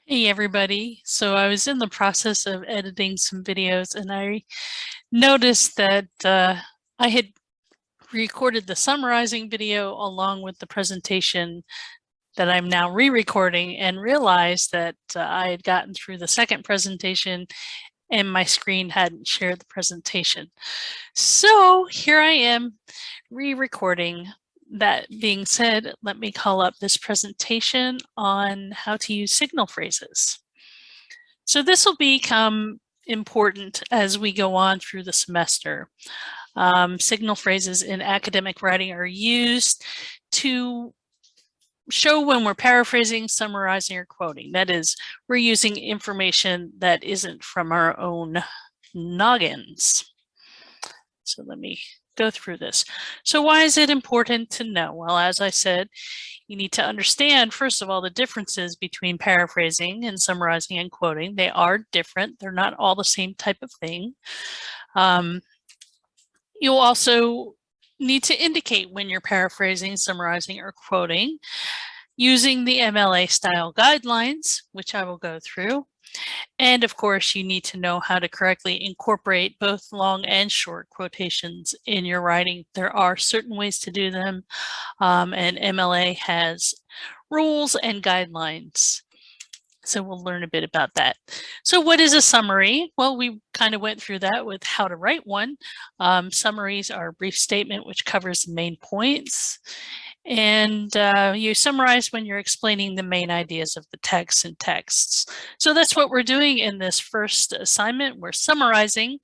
Hey everybody. So I was in the process of editing some videos and I noticed that I had recorded the summarizing video along with the presentation that I'm now re-recording and realized that I had gotten through the second presentation and my screen hadn't shared the presentation. So here I am re-recording. That being said, let me call up this presentation on how to use signal phrases. So this will become important as we go on through the semester. Signal phrases in academic writing are used to show when we're paraphrasing, summarizing, or quoting. That is, we're using information that isn't from our own noggins. So let me go through this. So why is it important to know? Well, as I said, you need to understand, first of all, the differences between paraphrasing and summarizing and quoting. They are different. They're not all the same type of thing. You'll also need to indicate when you're paraphrasing, summarizing, or quoting using the MLA style guidelines, which I will go through. And of course, you need to know how to correctly incorporate both long and short quotations in your writing. There are certain ways to do them, and MLA has rules and guidelines. So we'll learn a bit about that. So what is a summary? Well, we kind of went through that with how to write one. Summaries are a brief statement which covers the main points. And you summarize when you're explaining the main ideas of the text and texts. So that's what we're doing in this first assignment. We're summarizing.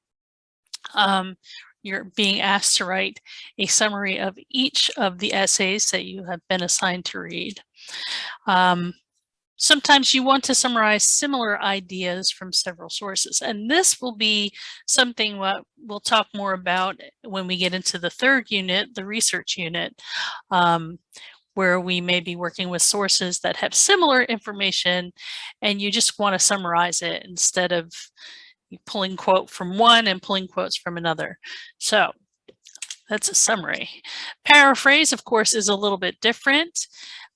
You're being asked to write a summary of each of the essays that you have been assigned to read. Sometimes you want to summarize similar ideas from several sources, and this will be something what we'll talk more about when we get into the third unit, the research unit, where we may be working with sources that have similar information and you just want to summarize it instead of pulling quote from one and pulling quotes from another. So that's a summary. Paraphrase, of course, is a little bit different.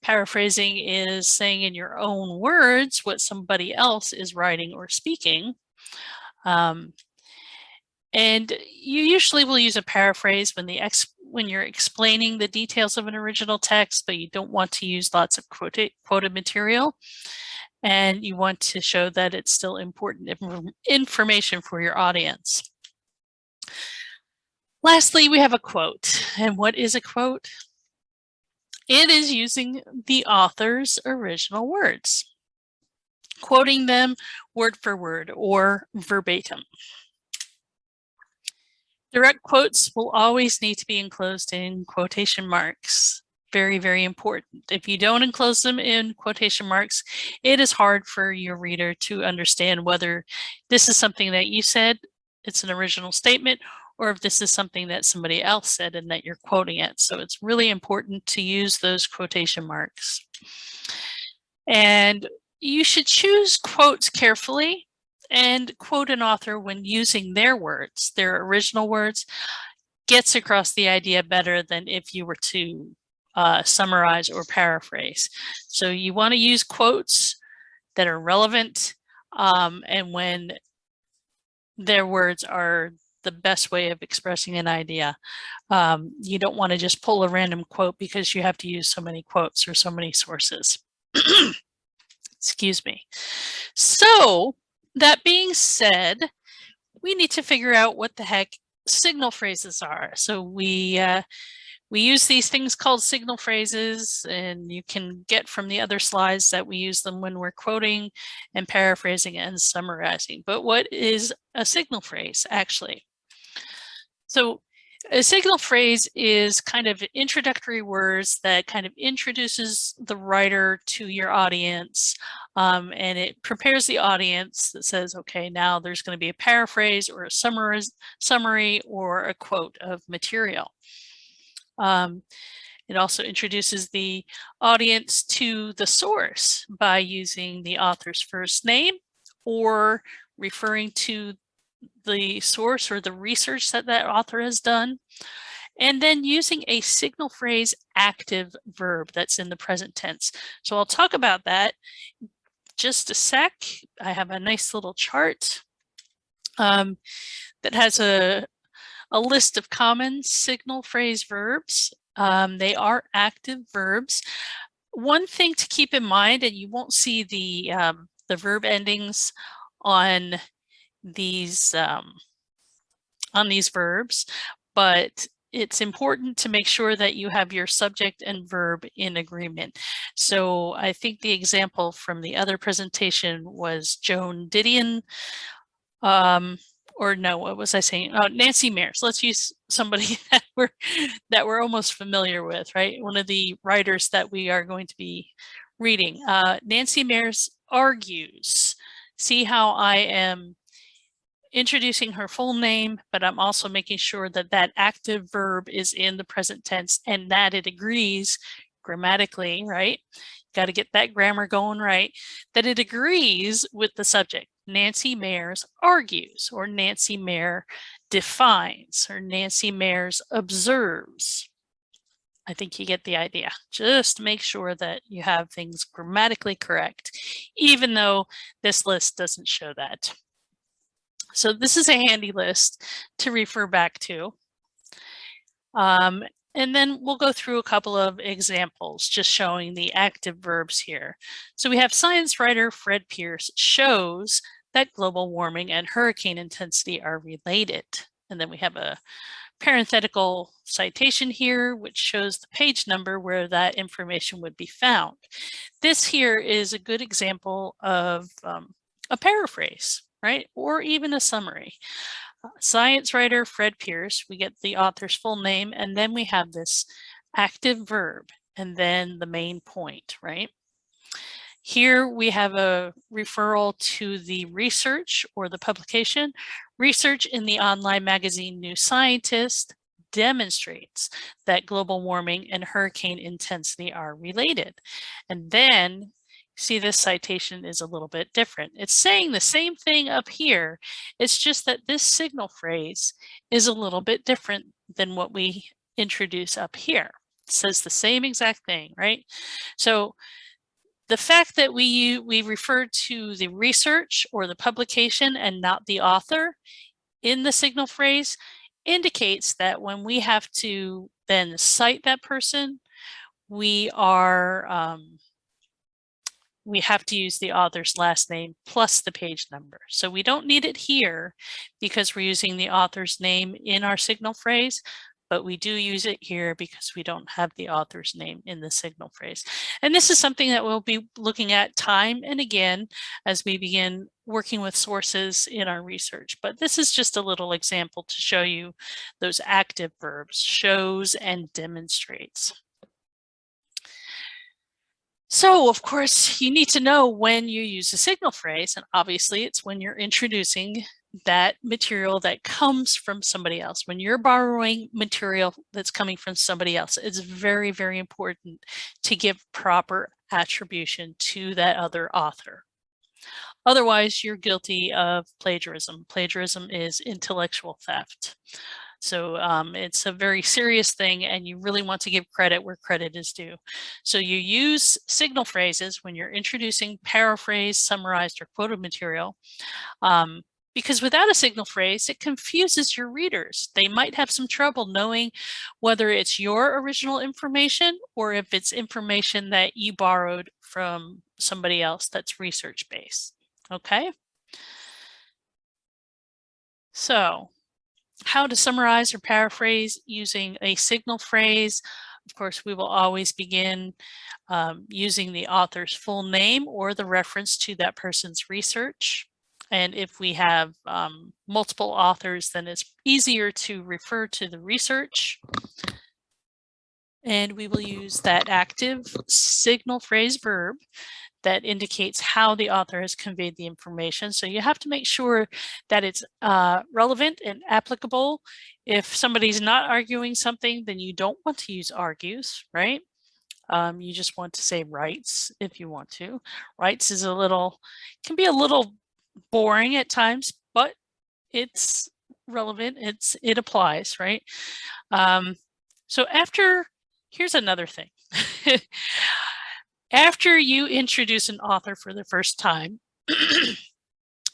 Paraphrasing is saying in your own words what somebody else is writing or speaking. And you usually will use a paraphrase when you're explaining the details of an original text, but you don't want to use lots of quoted material. And you want to show that it's still important information for your audience. Lastly, we have a quote. And what is a quote? It is using the author's original words, quoting them word for word or verbatim. Direct quotes will always need to be enclosed in quotation marks. Very, very important. If you don't enclose them in quotation marks, it is hard for your reader to understand whether this is something that you said, it's an original statement, or if this is something that somebody else said and that you're quoting it. So it's really important to use those quotation marks. And you should choose quotes carefully and quote an author when using their words, their original words, gets across the idea better than if you were to summarize or paraphrase. So you want to use quotes that are relevant and when their words are the best way of expressing an idea. You don't want to just pull a random quote because you have to use so many quotes or so many sources. Excuse me. So that being said, we need to figure out what the heck signal phrases are. So we use these things called signal phrases, and you can get from the other slides that we use them when we're quoting and paraphrasing and summarizing. But what is a signal phrase actually? So a signal phrase is kind of introductory words that kind of introduces the writer to your audience, and it prepares the audience that says, okay, now there's going to be a paraphrase or a summary or a quote of material. It also introduces the audience to the source by using the author's first name or referring to the source or the research that that author has done, and then using a signal phrase active verb that's in the present tense. So I'll talk about that just a sec. I have a nice little chart that has a list of common signal phrase verbs. They are active verbs. One thing to keep in mind, and you won't see the verb endings on these verbs, but it's important to make sure that you have your subject and verb in agreement. So I think the example from the other presentation was Joan Didion, or no, what was I saying? Oh, Nancy Mears. Let's use somebody that we're almost familiar with, right? One of the writers that we are going to be reading. Nancy Mears argues. See how I am introducing her full name, but I'm also making sure that that active verb is in the present tense and that it agrees grammatically, right? Got to get that grammar going right, that it agrees with the subject. Nancy Mears argues, or Nancy Mears defines, or Nancy Mears observes. I think you get the idea. Just make sure that you have things grammatically correct, even though this list doesn't show that. So this is a handy list to refer back to. And then we'll go through a couple of examples, just showing the active verbs here. So we have science writer Fred Pierce shows that global warming and hurricane intensity are related. And then we have a parenthetical citation here, which shows the page number where that information would be found. This here is a good example of a paraphrase, right? Or even a summary. Science writer Fred Pierce, we get the author's full name, and then we have this active verb, and then the main point, right? Here we have a referral to the research or the publication. Research in the online magazine New Scientist demonstrates that global warming and hurricane intensity are related. And then see, this citation is a little bit different. It's saying the same thing up here. It's just that this signal phrase is a little bit different than what we introduce up here. It says the same exact thing, right? So the fact that we refer to the research or the publication and not the author in the signal phrase indicates that when we have to then cite that person, we have to use the author's last name plus the page number. So we don't need it here because we're using the author's name in our signal phrase, but we do use it here because we don't have the author's name in the signal phrase. And this is something that we'll be looking at time and again as we begin working with sources in our research. But this is just a little example to show you those active verbs, shows and demonstrates. So, of course, you need to know when you use a signal phrase, and obviously it's when you're introducing that material that comes from somebody else. When you're borrowing material that's coming from somebody else, it's very, very important to give proper attribution to that other author. Otherwise, you're guilty of plagiarism. Plagiarism is intellectual theft. So it's a very serious thing, and you really want to give credit where credit is due. So you use signal phrases when you're introducing paraphrased, summarized, or quoted material, because without a signal phrase, it confuses your readers. They might have some trouble knowing whether it's your original information or if it's information that you borrowed from somebody else that's research-based. Okay? So how to summarize or paraphrase using a signal phrase. Of course, we will always begin using the author's full name or the reference to that person's research. And if we have multiple authors, then it's easier to refer to the research. And we will use that active signal phrase verb that indicates how the author has conveyed the information. So you have to make sure that it's relevant and applicable. If somebody's not arguing something, then you don't want to use argues, right? You just want to say writes if you want to. Writes is can be a little boring at times, but it's relevant, it applies, right? So here's another thing. After you introduce an author for the first time,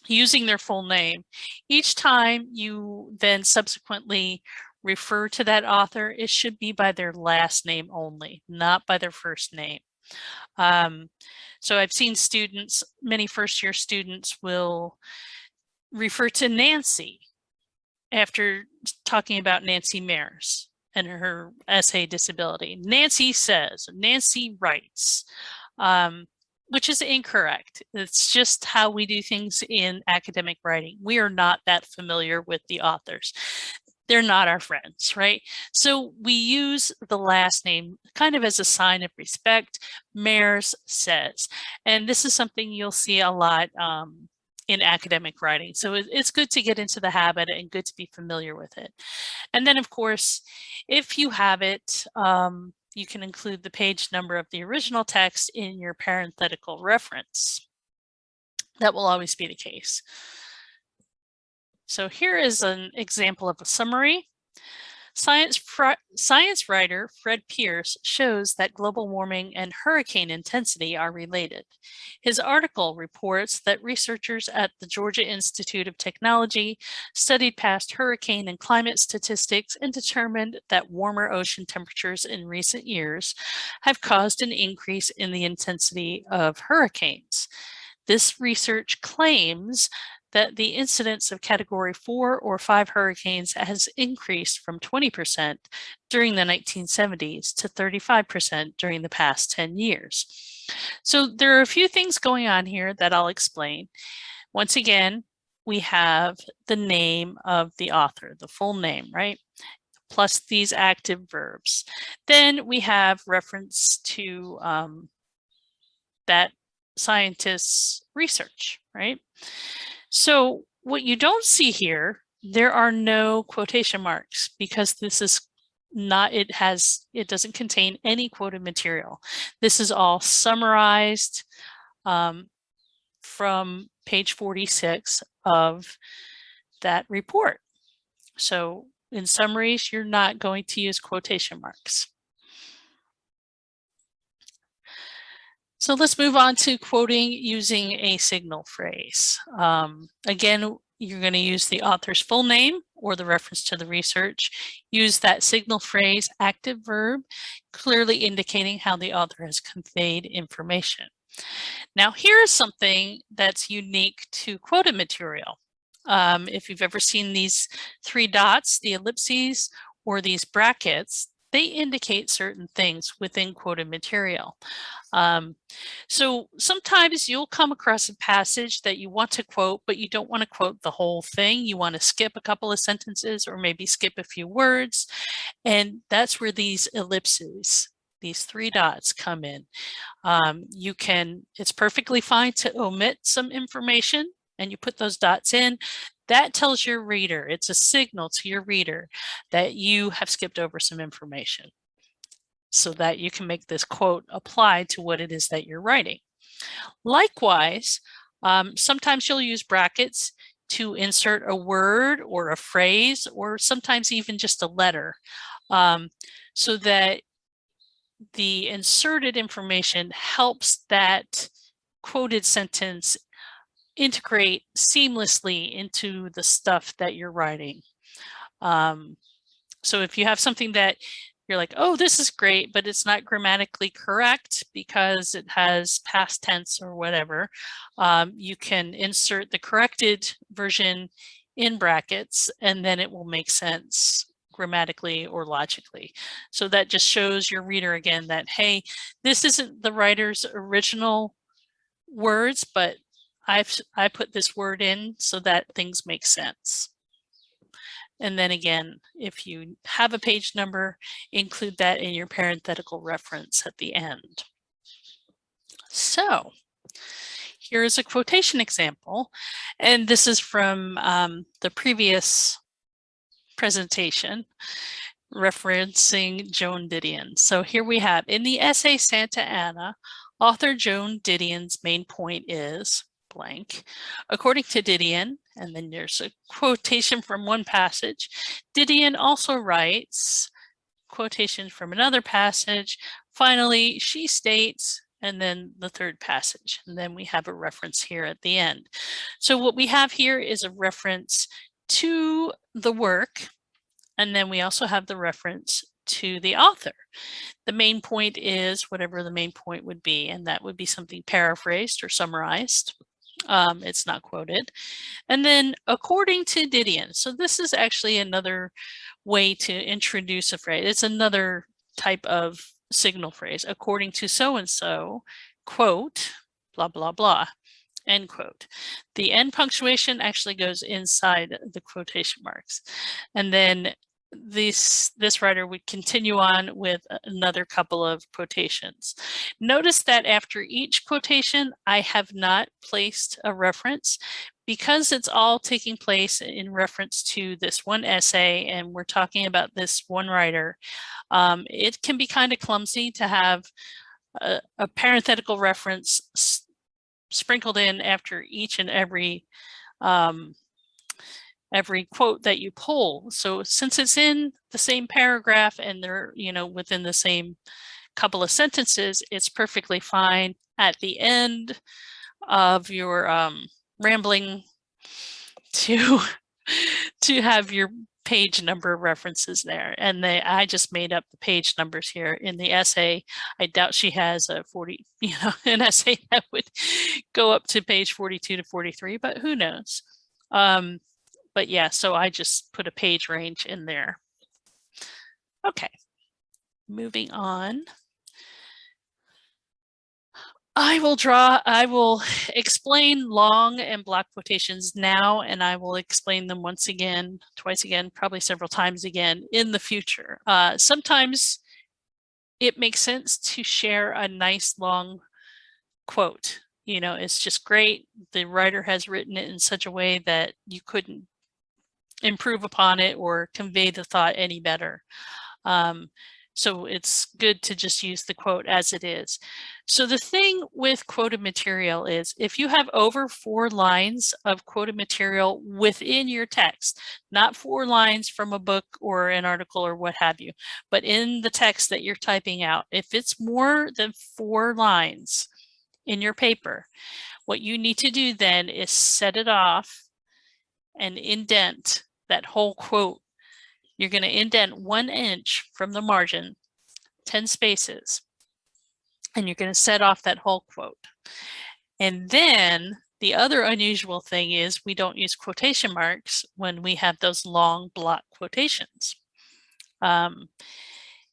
using their full name, each time you then subsequently refer to that author, it should be by their last name only, not by their first name. So I've seen students, many first-year students will refer to Nancy after talking about Nancy Mears and her essay disability. Nancy says, Nancy writes, which is incorrect. It's just how we do things in academic writing. We are not that familiar with the authors. They're not our friends, right? So we use the last name kind of as a sign of respect. Mears says, and this is something you'll see a lot in academic writing. So it's good to get into the habit and good to be familiar with it. And then, of course, if you have it, you can include the page number of the original text in your parenthetical reference. That will always be the case. So here is an example of a summary. Science writer Fred Pierce shows that global warming and hurricane intensity are related. His article reports that researchers at the Georgia Institute of Technology studied past hurricane and climate statistics and determined that warmer ocean temperatures in recent years have caused an increase in the intensity of hurricanes. This research claims that the incidence of Category 4 or 5 hurricanes has increased from 20% during the 1970s to 35% during the past 10 years. So there are a few things going on here that I'll explain. Once again, we have the name of the author, the full name, right? Plus these active verbs. Then we have reference to that scientist's research, right? So what you don't see here, there are no quotation marks because this is not, it doesn't contain any quoted material. This is all summarized from page 46 of that report. So in summaries, you're not going to use quotation marks. So let's move on to quoting using a signal phrase. Again, you're going to use the author's full name or the reference to the research. Use that signal phrase, active verb, clearly indicating how the author has conveyed information. Now, here's something that's unique to quoted material. If you've ever seen these 3 dots, the ellipses, or these brackets, they indicate certain things within quoted material. So sometimes you'll come across a passage that you want to quote, but you don't want to quote the whole thing. You want to skip a couple of sentences or maybe skip a few words. And that's where these ellipses, these 3 dots come in. It's perfectly fine to omit some information and you put those dots in. That tells your reader, it's a signal to your reader that you have skipped over some information so that you can make this quote apply to what it is that you're writing. Likewise, sometimes you'll use brackets to insert a word or a phrase or sometimes even just a letter so that the inserted information helps that quoted sentence integrate seamlessly into the stuff that you're writing. So if you have something that you're like, oh, this is great, but it's not grammatically correct because it has past tense or whatever, you can insert the corrected version in brackets and then it will make sense grammatically or logically. So that just shows your reader again that, hey, this isn't the writer's original words, but I put this word in so that things make sense. And then again, if you have a page number, include that in your parenthetical reference at the end. So here is a quotation example, and this is from the previous presentation referencing Joan Didion. So here we have, in the essay Santa Ana, author Joan Didion's main point is blank. According to Didion, and then there's a quotation from one passage, Didion also writes, quotation from another passage, finally, she states, and then the third passage, and then we have a reference here at the end. So what we have here is a reference to the work, and then we also have the reference to the author. The main point is whatever the main point would be, and that would be something paraphrased or summarized. It's not quoted. And then according to Didion, so this is actually another way to introduce a phrase. It's another type of signal phrase. According to so-and-so, quote, blah, blah, blah, end quote. The end punctuation actually goes inside the quotation marks. And then this writer would continue on with another couple of quotations. Notice that after each quotation, I have not placed a reference because it's all taking place in reference to this one essay and we're talking about this one writer. It can be kind of clumsy to have a parenthetical reference sprinkled in after each and every quote that you pull. So since it's in the same paragraph and they're, within the same couple of sentences, it's perfectly fine at the end of your rambling to have your page number references there. And I just made up the page numbers here in the essay. I doubt she has a 40, an essay that would go up to page 42 to 43, but who knows? But yeah, so I just put a page range in there. Okay, moving on. I will explain long and block quotations now, and I will explain them once again, twice again, probably several times again in the future. Sometimes it makes sense to share a nice long quote. It's just great. The writer has written it in such a way that you couldn't improve upon it or convey the thought any better. So it's good to just use the quote as it is. So the thing with quoted material is if you have over 4 lines of quoted material within your text, not 4 lines from a book or an article or what have you, but in the text that you're typing out, if it's more than 4 lines in your paper, what you need to do then is set it off and indent that whole quote. You're going to indent 1 inch from the margin, 10 spaces, and you're going to set off that whole quote. And then the other unusual thing is we don't use quotation marks when we have those long block quotations.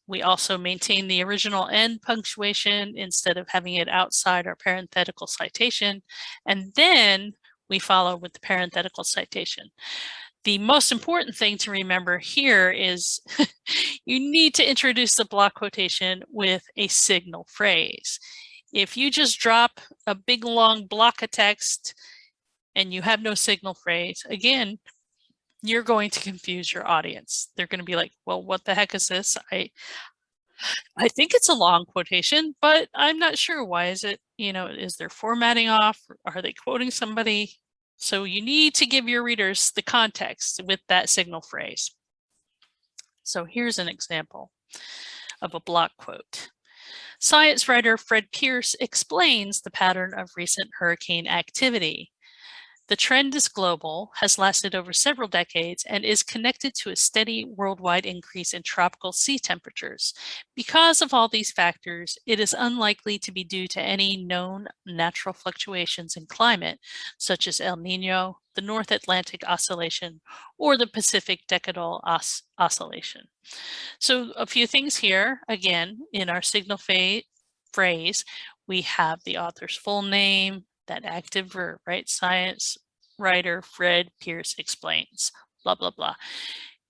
We also maintain the original end punctuation instead of having it outside our parenthetical citation. And then we follow with the parenthetical citation. The most important thing to remember here is you need to introduce the block quotation with a signal phrase. If you just drop a big long block of text and you have no signal phrase, again, you're going to confuse your audience. They're going to be like, well, what the heck is this? I think it's a long quotation, but I'm not sure. Why is it, is there formatting off? Are they quoting somebody? So you need to give your readers the context with that signal phrase. So here's an example of a block quote. Science writer Fred Pierce explains the pattern of recent hurricane activity. The trend is global, has lasted over several decades, and is connected to a steady worldwide increase in tropical sea temperatures. Because of all these factors, it is unlikely to be due to any known natural fluctuations in climate, such as El Niño, the North Atlantic Oscillation, or the Pacific Decadal Oscillation. So a few things here, again, in our signal phrase, we have the author's full name, that active verb, right? Science writer Fred Pierce explains, blah, blah, blah.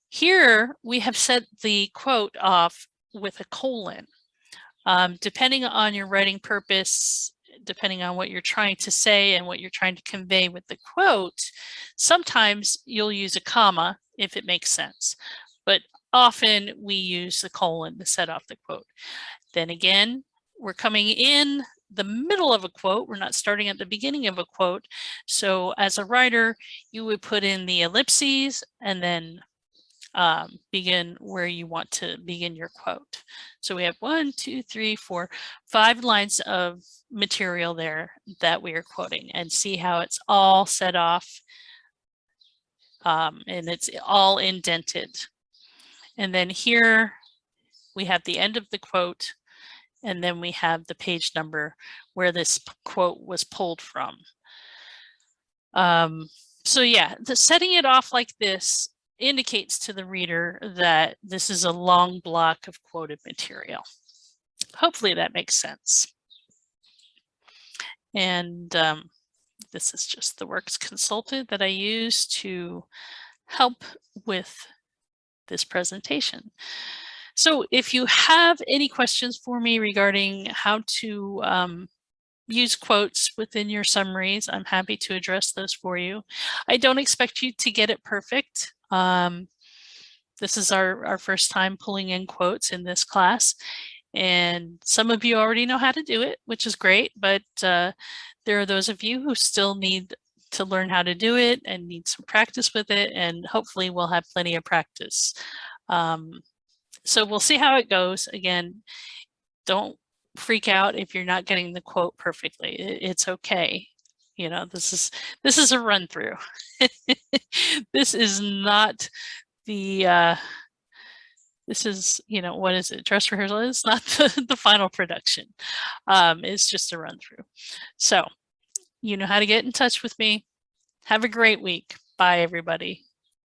Here we have set the quote off with a colon. Depending on your writing purpose, depending on what you're trying to say and what you're trying to convey with the quote, sometimes you'll use a comma if it makes sense, but often we use the colon to set off the quote. Then again, we're coming in the middle of a quote. We're not starting at the beginning of a quote. So as a writer, you would put in the ellipses and then begin where you want to begin your quote. So we have 1, 2, 3, 4, 5 lines of material there that we are quoting, and see how it's all set off, and it's all indented. And then here we have the end of the quote, and then we have the page number where this quote was pulled from. So yeah, setting it off like this indicates to the reader that this is a long block of quoted material. Hopefully that makes sense. And this is just the Works Consulted that I use to help with this presentation. So if you have any questions for me regarding how to use quotes within your summaries, I'm happy to address those for you. I don't expect you to get it perfect. This is our first time pulling in quotes in this class, and some of you already know how to do it, which is great, but there are those of you who still need to learn how to do it and need some practice with it, and hopefully we'll have plenty of practice. So we'll see how it goes. Again, don't freak out if you're not getting the quote perfectly. It's okay. You know, this is a run through. This is not the this is, you know, what is it? Dress rehearsal. It's not the final production. It's just a run through. So you know how to get in touch with me. Have a great week. Bye, everybody.